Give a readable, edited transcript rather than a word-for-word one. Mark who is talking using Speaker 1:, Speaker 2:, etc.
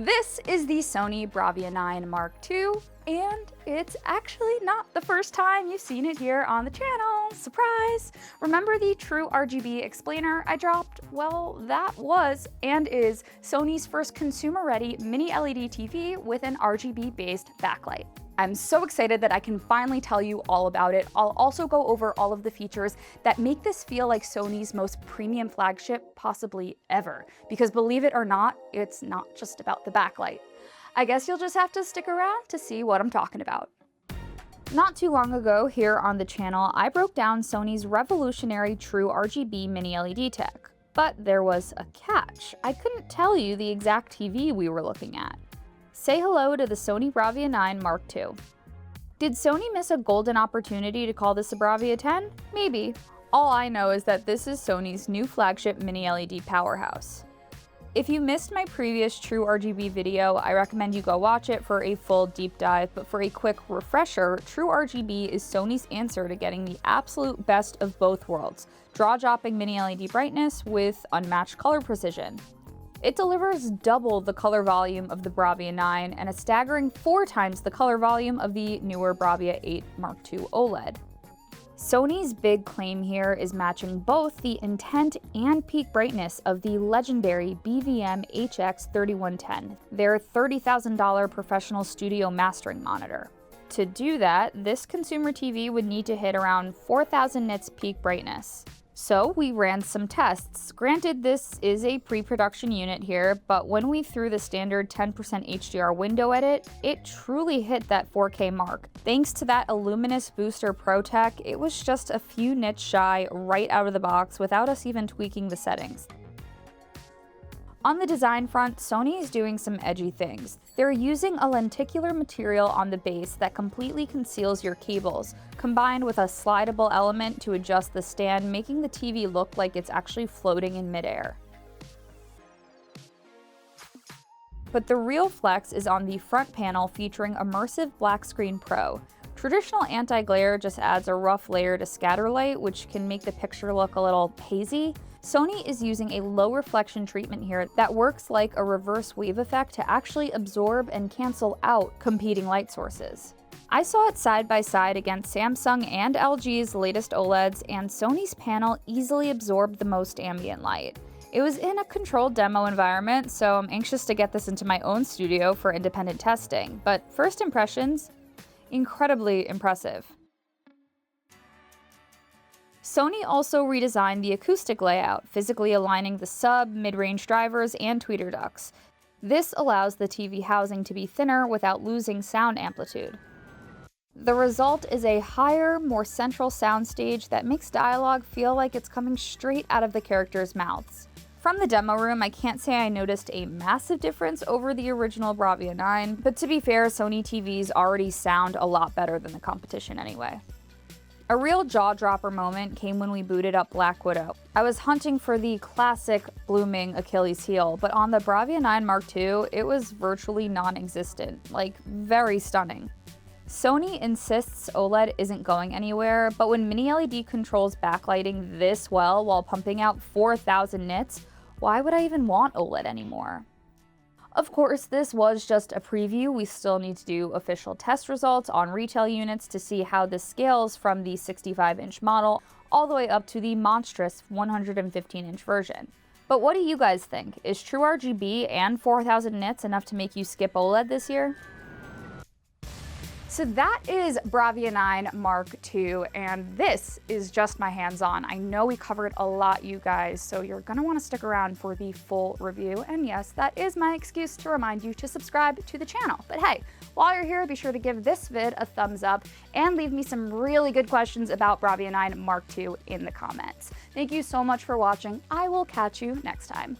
Speaker 1: This is the Sony Bravia 9 Mark II, and it's actually not the first time you've seen it here on the channel. Surprise! Remember the True RGB explainer I dropped? Well, that was and is Sony's first consumer-ready mini-LED TV with an RGB-based backlight. I'm so excited that I can finally tell you all about it. I'll also go over all of the features that make this feel like Sony's most premium flagship possibly ever. Because believe it or not, it's not just about the backlight. I guess you'll just have to stick around to see what I'm talking about. Not too long ago here on the channel, I broke down Sony's revolutionary True RGB Mini-LED tech. But there was a catch. I couldn't tell you the exact TV we were looking at. Say hello to the Sony Bravia 9 Mark II. Did Sony miss a golden opportunity to call this a Bravia 10? Maybe. All I know is that this is Sony's new flagship mini-LED powerhouse. If you missed my previous True RGB video, I recommend you go watch it for a full deep dive, but for a quick refresher, True RGB is Sony's answer to getting the absolute best of both worlds, jaw-dropping mini-LED brightness with unmatched color precision. It delivers double the color volume of the Bravia 9 and a staggering 4 times the color volume of the newer Bravia 8 Mark II OLED. Sony's big claim here is matching both the intent and peak brightness of the legendary BVM HX3110, their $30,000 professional studio mastering monitor. To do that, this consumer TV would need to hit around 4,000 nits peak brightness. So we ran some tests. Granted, this is a pre-production unit here, but when we threw the standard 10% HDR window at it, it truly hit that 4K mark. Thanks to that Illuminous Booster Pro tech, it was just a few nits shy right out of the box without us even tweaking the settings. On the design front, Sony is doing some edgy things. They're using a lenticular material on the base that completely conceals your cables, combined with a slidable element to adjust the stand, making the TV look like it's actually floating in midair. But the real flex is on the front panel featuring Immersive Black Screen Pro. Traditional anti-glare just adds a rough layer to scatter light, which can make the picture look a little hazy. Sony is using a low reflection treatment here that works like a reverse wave effect to actually absorb and cancel out competing light sources. I saw it side by side against Samsung and LG's latest OLEDs, and Sony's panel easily absorbed the most ambient light. It was in a controlled demo environment, so I'm anxious to get this into my own studio for independent testing, but first impressions, incredibly impressive. Sony also redesigned the acoustic layout, physically aligning the sub, mid-range drivers, and tweeter ducts. This allows the TV housing to be thinner without losing sound amplitude. The result is a higher, more central soundstage that makes dialogue feel like it's coming straight out of the characters' mouths. From the demo room, I can't say I noticed a massive difference over the original Bravia 9, but to be fair, Sony TVs already sound a lot better than the competition anyway. A real jaw-dropper moment came when we booted up Black Widow. I was hunting for the classic blooming Achilles heel, but on the Bravia 9 Mark II, it was virtually non-existent, like very stunning. Sony insists OLED isn't going anywhere, but when mini-LED controls backlighting this well while pumping out 4,000 nits, why would I even want OLED anymore? Of course, this was just a preview. We still need to do official test results on retail units to see how this scales from the 65-inch model all the way up to the monstrous 115-inch version. But what do you guys think? Is True RGB and 4,000 nits enough to make you skip OLED this year? So that is Bravia 9 Mark II, and this is just my hands-on. I know we covered a lot, you guys, so you're gonna wanna stick around for the full review. And yes, that is my excuse to remind you to subscribe to the channel. But hey, while you're here, be sure to give this vid a thumbs up and leave me some really good questions about Bravia 9 Mark II in the comments. Thank you so much for watching. I will catch you next time.